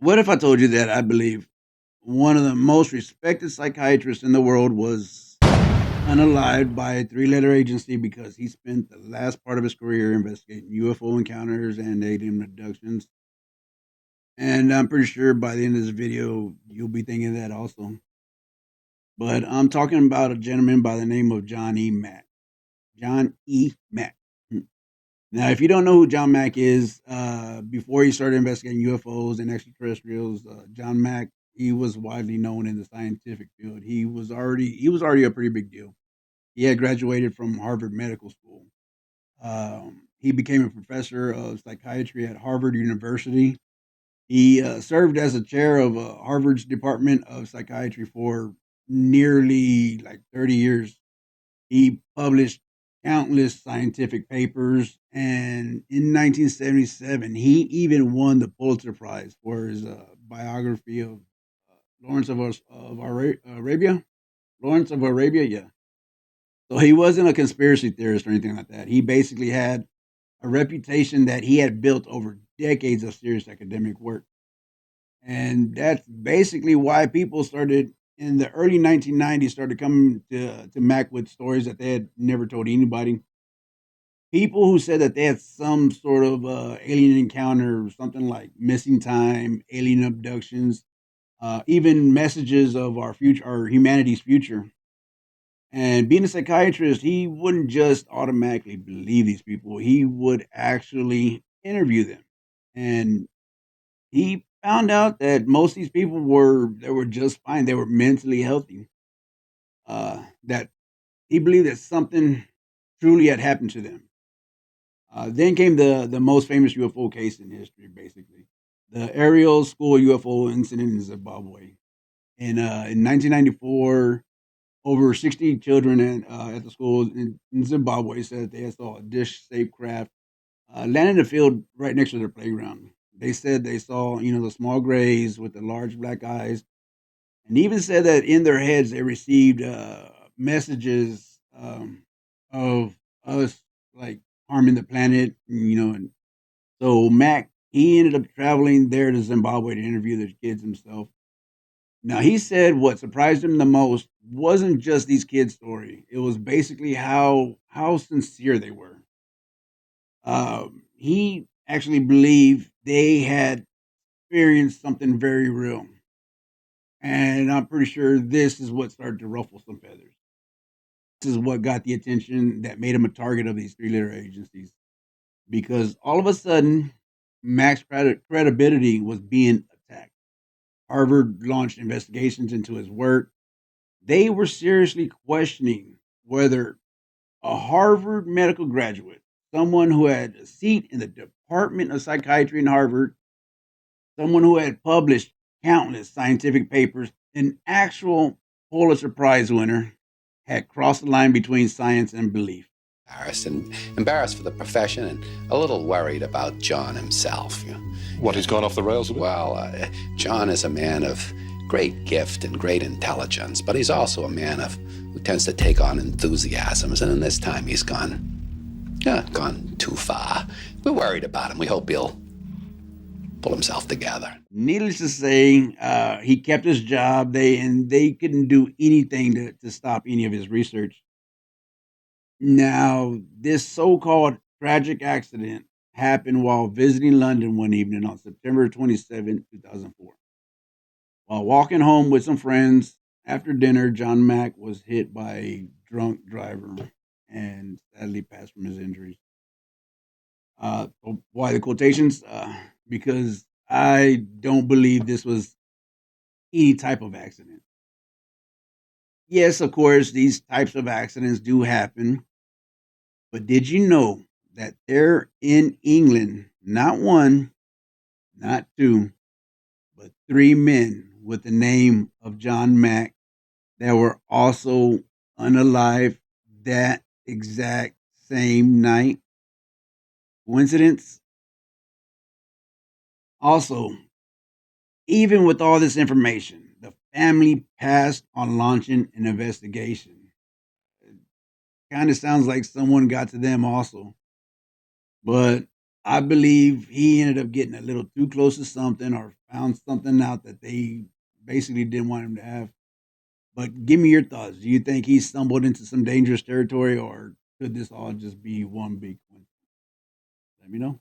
What if I told you that I believe one of the most respected psychiatrists in the world was unalived by a three-letter agency because he spent the last part of his career investigating UFO encounters and alien abductions? And I'm pretty sure by the end of this video, you'll be thinking that also. But I'm talking about a gentleman by the name of John E. Mack. John E. Mack. Now, if you don't know who John Mack is, before he started investigating UFOs and extraterrestrials, John Mack, he was widely known in the scientific field. He was already a pretty big deal. He had graduated from Harvard Medical School. He became a professor of psychiatry at Harvard University. He served as a chair of Harvard's Department of Psychiatry for nearly like 30 years. He published countless scientific papers, and in 1977, he even won the Pulitzer Prize for his biography of Lawrence of Arabia. Lawrence of Arabia, yeah. So he wasn't a conspiracy theorist or anything like that. He basically had a reputation that he had built over decades of serious academic work. And that's basically why people started in the early 1990s started coming to Mac with stories that they had never told anybody. People who said that they had some sort of alien encounter, something like missing time, alien abductions, even messages of our future, our humanity's future. And being a psychiatrist, he wouldn't just automatically believe these people. He would actually interview them. And he found out that most of these people were just fine. They were mentally healthy. That he believed that something truly had happened to them. Then came the most famous UFO case in history, basically the Ariel School UFO incident in Zimbabwe. In 1994, over 60 children at the school in Zimbabwe said they saw a dish-shaped craft land in the field right next to their playground. They said they saw, the small grays with the large black eyes, and even said that in their heads they received messages of us like harming the planet, And so Mac, he ended up traveling there to Zimbabwe to interview the kids himself. Now he said what surprised him the most wasn't just these kids' story; it was basically how sincere they were. He actually believed they had experienced something very real. And I'm pretty sure this is what started to ruffle some feathers. This is what got the attention that made him a target of these three-letter agencies. Because all of a sudden, Mac's credibility was being attacked. Harvard launched investigations into his work. They were seriously questioning whether a Harvard medical graduate, someone who had a seat in the Department of Psychiatry in Harvard, someone who had published countless scientific papers, an actual Pulitzer Prize winner, had crossed the line between science and belief. Embarrassed for the profession and a little worried about John himself. What, he's gone off the rails a bit? Well, John is a man of great gift and great intelligence, but he's also a man who tends to take on enthusiasms, and in this time he's gone too far. We're worried about him. We hope he'll pull himself together. Needless to say, he kept his job. They couldn't do anything to stop any of his research. Now, this so-called tragic accident happened while visiting London one evening on September 27, 2004. While walking home with some friends after dinner, John Mack was hit by a drunk driver and sadly passed from his injuries. Why the quotations? Because I don't believe this was any type of accident. Yes, of course, these types of accidents do happen. But did you know that there in England, not one, not two, but three men with the name of John Mack that were also unalive that exact same night? Coincidence? Also, even with all this information, the family passed on launching an investigation. It kind of sounds like someone got to them also. But I believe he ended up getting a little too close to something or found something out that they basically didn't want him to have. But give me your thoughts. Do you think he stumbled into some dangerous territory, or could this all just be one big one? Let me know.